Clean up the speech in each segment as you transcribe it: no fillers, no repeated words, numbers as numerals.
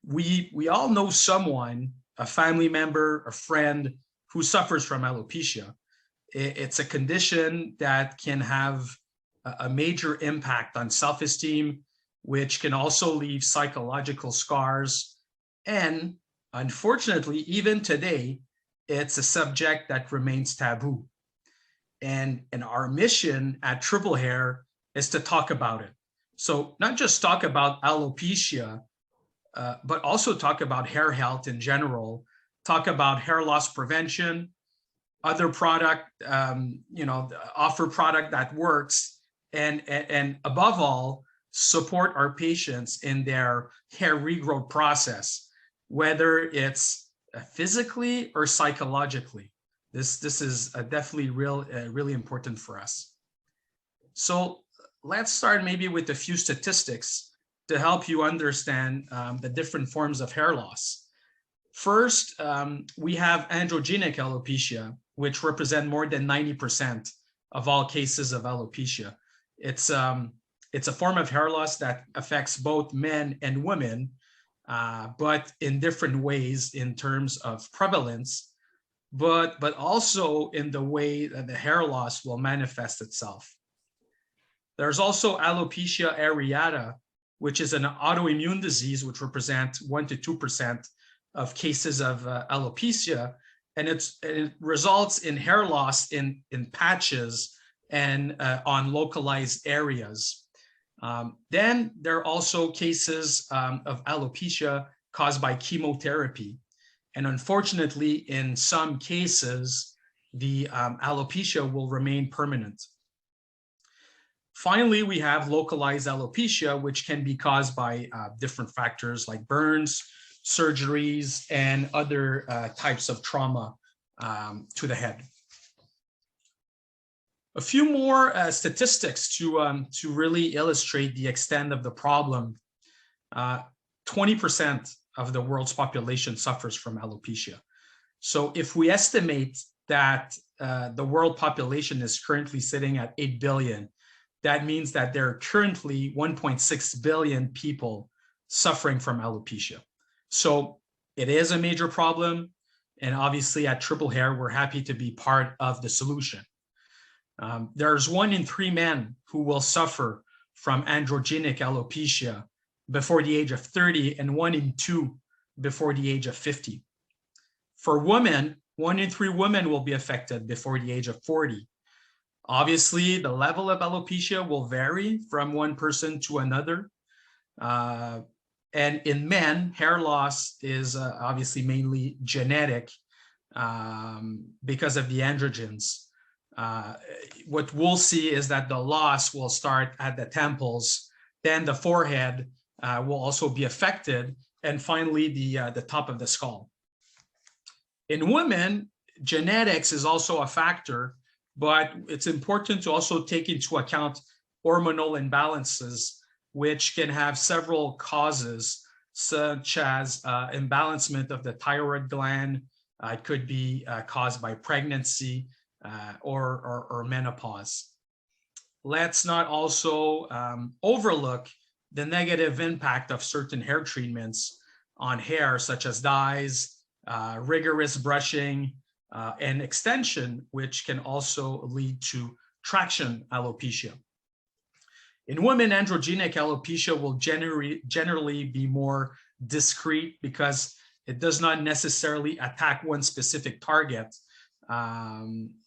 we all know someone, a family member, a friend who suffers from alopecia. It's a condition that can have a major impact on self-esteem, which can also leave psychological scars. And unfortunately, even today, it's a subject that remains taboo. And our mission at Triple Hair is to talk about it. So not just talk about alopecia, but also talk about hair health in general, talk about hair loss prevention, other product, offer product that works, and above all, support our patients in their hair regrowth process, whether it's physically or psychologically. This is definitely really important for us. So let's start maybe with a few statistics to help you understand the different forms of hair loss. First, we have androgenic alopecia, which represent more than 90% of all cases of alopecia. It's a form of hair loss that affects both men and women, but in different ways in terms of prevalence, but also in the way that the hair loss will manifest itself. There's also alopecia areata, which is an autoimmune disease, which represents 1 to 2% of cases of alopecia, and it results in hair loss in patches and on localized areas. Then there are also cases of alopecia caused by chemotherapy. And unfortunately, in some cases, the alopecia will remain permanent. Finally, we have localized alopecia, which can be caused by different factors like burns, surgeries, and other types of trauma to the head. A few more statistics to really illustrate the extent of the problem. 20% of the world's population suffers from alopecia. So if we estimate that the world population is currently sitting at 8 billion, that means that there are currently 1.6 billion people suffering from alopecia. So it is a major problem. And obviously at Triple Hair, we're happy to be part of the solution. There's 1 in 3 men who will suffer from androgenic alopecia before the age of 30 and 1 in 2 before the age of 50. For women, 1 in 3 women will be affected before the age of 40. Obviously, the level of alopecia will vary from one person to another. And in men, hair loss is obviously mainly genetic because of the androgens. What we'll see is that the loss will start at the temples, then the forehead will also be affected, and finally the top of the skull. In women, genetics is also a factor, but it's important to also take into account hormonal imbalances, which can have several causes, such as imbalancement of the thyroid gland. It could be caused by pregnancy or menopause. Let's not also overlook the negative impact of certain hair treatments on hair, such as dyes, rigorous brushing, and extension, which can also lead to traction alopecia. In women, androgenic alopecia will generally be more discreet because it does not necessarily attack one specific target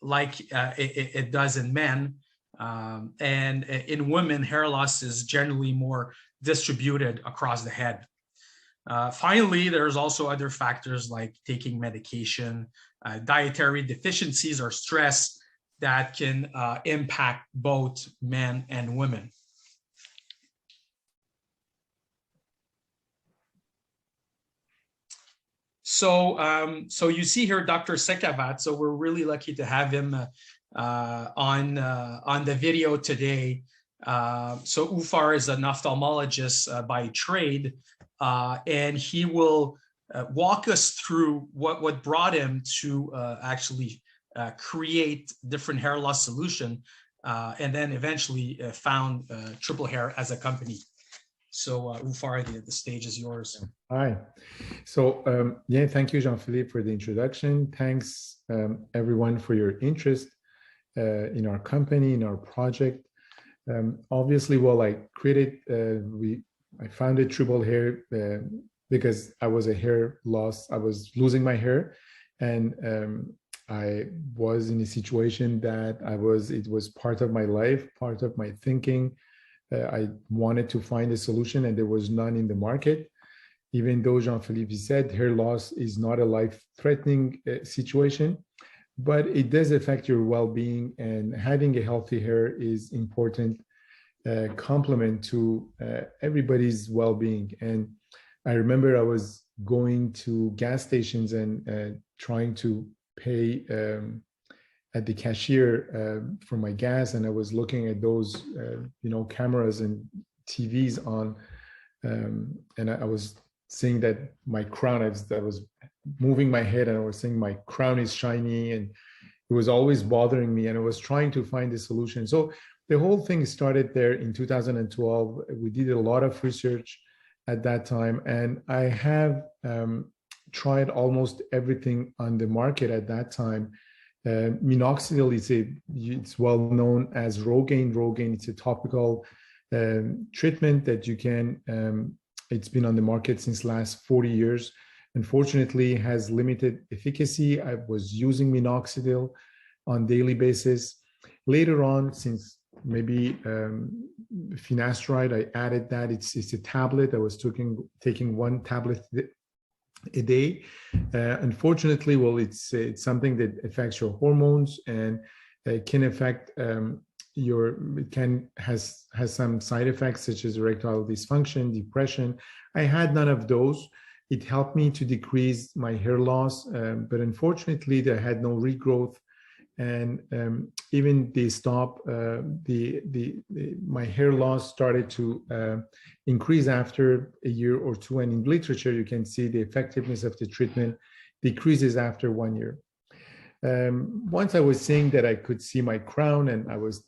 like it does in men. And in women, hair loss is generally more distributed across the head. Finally, there's also other factors like taking medication, dietary deficiencies, or stress that can impact both men and women. So you see here Dr. Sekhavat. So we're really lucky to have him on the video today. So Houfar is an ophthalmologist by trade, and he will walk us through what brought him to actually create different hair loss solution, and then eventually found Triple Hair as a company. So Houfar, the stage is yours. Hi. So yeah, thank you, Jean-Philippe, for the introduction. Thanks everyone for your interest in our company, in our project. Obviously, well, I created, I founded Triple Hair because I was I was losing my hair, and I was in a situation that it was part of my life, part of my thinking. I wanted to find a solution, and there was none in the market. Even though Jean-Philippe said hair loss is not a life-threatening situation, but it does affect your well-being, and having a healthy hair is important complement to everybody's well-being. And I remember I was going to gas stations and trying to pay at the cashier for my gas, and I was looking at those cameras and TVs on, and I was seeing that my crown, I was moving my head, and I was saying my crown is shiny, and it was always bothering me, and I was trying to find a solution. So the whole thing started there in 2012. We did a lot of research at that time, and I have tried almost everything on the market at that time. Minoxidil it's well known as Rogaine. Rogaine, it's a topical treatment that you can, it's been on the market since last 40 years. Unfortunately, has limited efficacy. I was using minoxidil on daily basis. Later on, since maybe finasteride, I added that. It's a tablet. I was taking one tablet a day. Unfortunately, well, it's something that affects your hormones, and can affect has some side effects such as erectile dysfunction, depression. I had none of those. It helped me to decrease my hair loss, but unfortunately, there had no regrowth, and even they stopped. My hair loss started to increase after a year or two, and in literature, you can see the effectiveness of the treatment decreases after 1 year. Once I was seeing that I could see my crown and I was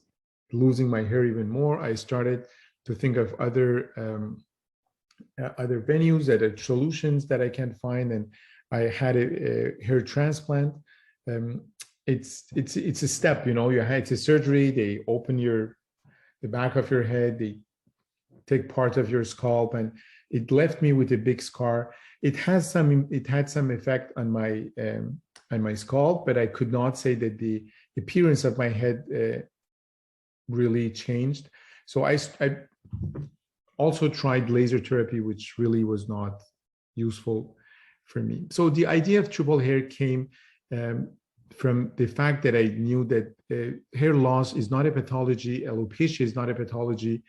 losing my hair even more, I started to think of other venues, other solutions that I can find, and I had a hair transplant. It's a step, it's a surgery. They open the back of your head, they take part of your scalp, and it left me with a big scar. It had some effect on my scalp, but I could not say that the appearance of my head really changed. So I also tried laser therapy, which really was not useful for me. So the idea of triple hair came from the fact that I knew that hair loss is not a pathology, alopecia is not a pathology,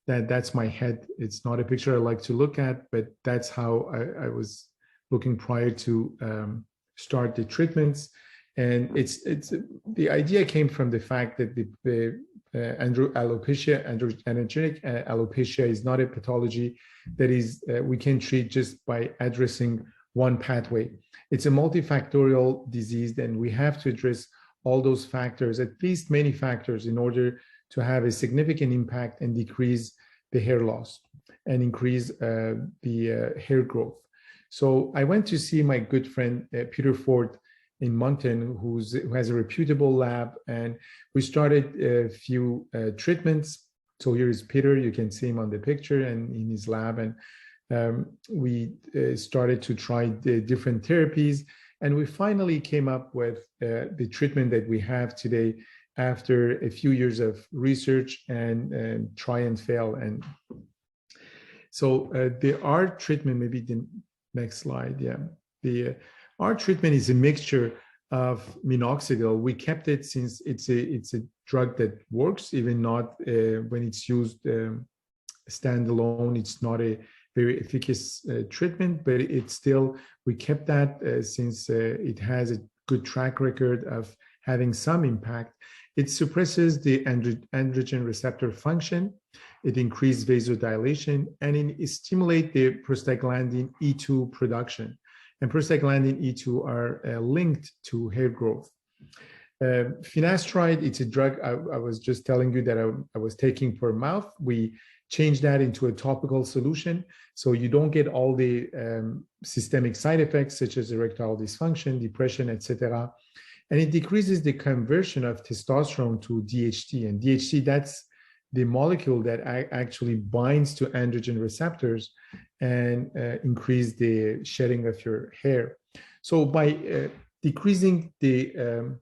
that's my head. It's not a picture I like to look at, but that's how I was looking prior to start the treatments. And the idea came from the fact that the alopecia, androgenic alopecia, is not a pathology that is we can treat just by addressing one pathway. It's a multifactorial disease, and we have to address all those factors, at least many factors, in order to have a significant impact and decrease the hair loss and increase the hair growth. So I went to see my good friend Peter Ford in Moncton, who has a reputable lab, and we started a few treatments. So here is Peter. You can see him on the picture and in his lab, and we started to try the different therapies, and we finally came up with the treatment that we have today after a few years of research and try and fail. And so our treatment, maybe the next slide, yeah. Our treatment is a mixture of minoxidil. We kept it since it's a drug that works, even not when it's used standalone. It's not a very efficacious treatment, but it's still, we kept that since it has a good track record of having some impact. It suppresses the androgen receptor function. It increases vasodilation, and it stimulates the prostaglandin E2 production. And prostaglandin E2 are linked to hair growth. Finasteride, it's a drug I was just telling you that I was taking per mouth. We change that into a topical solution so you don't get all the systemic side effects such as erectile dysfunction, depression, etc. And it decreases the conversion of testosterone to DHT. And DHT, that's the molecule that actually binds to androgen receptors and increase the shedding of your hair. So by decreasing the,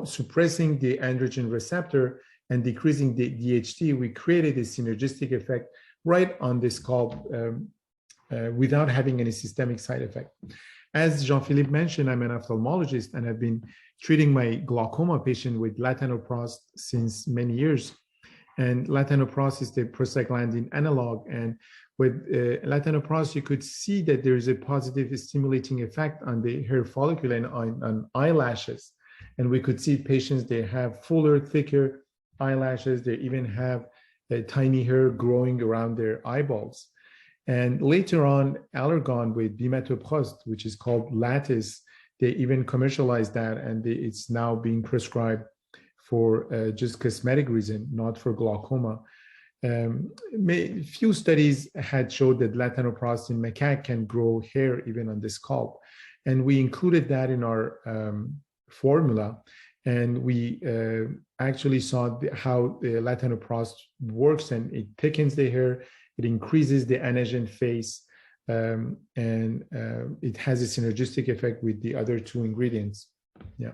suppressing the androgen receptor and decreasing the DHT, we created a synergistic effect right on the scalp without having any systemic side effect. As Jean-Philippe mentioned, I'm an ophthalmologist and I've been treating my glaucoma patient with latanoprost since many years. And latanoprost is the prostaglandin analog. And with latanoprost, you could see that there is a positive stimulating effect on the hair follicle and on eyelashes. And we could see patients, they have fuller, thicker eyelashes. They even have a tiny hair growing around their eyeballs. And later on, Allergan with bimatoprost, which is called Lattice, they even commercialized that, and it's now being prescribed for just cosmetic reason, not for glaucoma. Few studies had showed that latanoprost in macaque can grow hair even on the scalp. And we included that in our formula. And we actually saw how the latanoprost works, and it thickens the hair, it increases the anagen phase, and it has a synergistic effect with the other two ingredients. Yeah.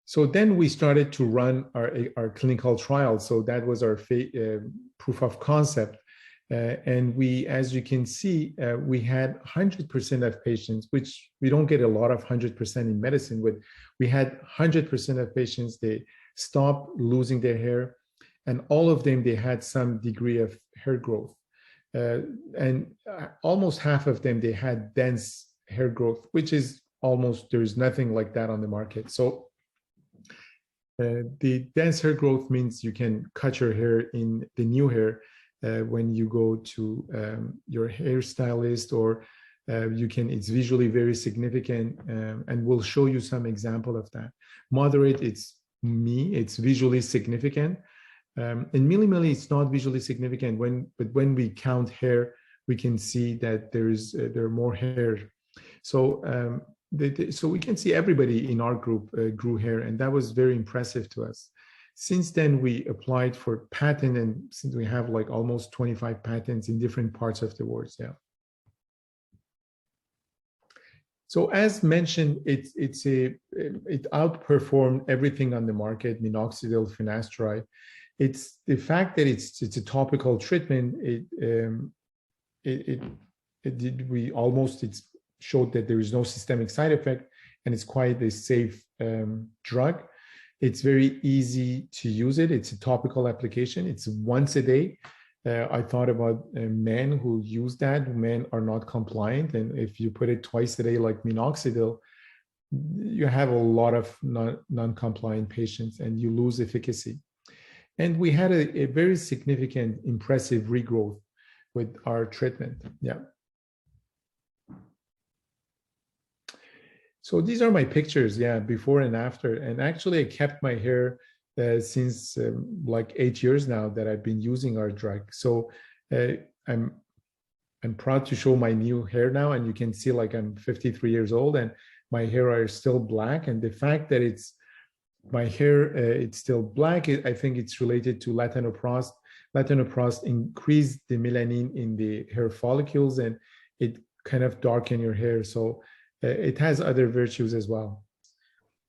So then we started to run our clinical trial. So that was our proof of concept. And we, as you can see, we had 100% of patients, which we don't get a lot of 100% in medicine with. We had 100% of patients, they stopped losing their hair, and all of them, they had some degree of hair growth. And almost half of them, they had dense hair growth, which is almost, there's nothing like that on the market. So the dense hair growth means you can cut your hair in the new hair when you go to your hairstylist, or you can, it's visually very significant, and we'll show you some example of that. Moderate, it's visually significant. In milli, it's not visually significant, but when we count hair, we can see that there are more hair. So so we can see everybody in our group grew hair, and that was very impressive to us. Since then, we applied for patent, and since we have like almost 25 patents in different parts of the world. Yeah. So as mentioned, it outperformed everything on the market, minoxidil, finasteride. It's the fact that it's a topical treatment. It showed that there is no systemic side effect, and it's quite a safe drug. It's very easy to use it. It's a topical application. It's once a day. I thought about men who use that. Men are not compliant, and if you put it twice a day like minoxidil, you have a lot of non-compliant patients, and you lose efficacy. And we had a very significant, impressive regrowth with our treatment. Yeah. So these are my pictures, yeah, before and after. And actually, I kept my hair since like 8 years now that I've been using our drug. So I'm proud to show my new hair now, and you can see like I'm 53 years old and my hair are still black. And the fact that my hair, it's still black, I think it's related to latanoprost. Latanoprost increased the melanin in the hair follicles, and it kind of darken your hair. So it has other virtues as well.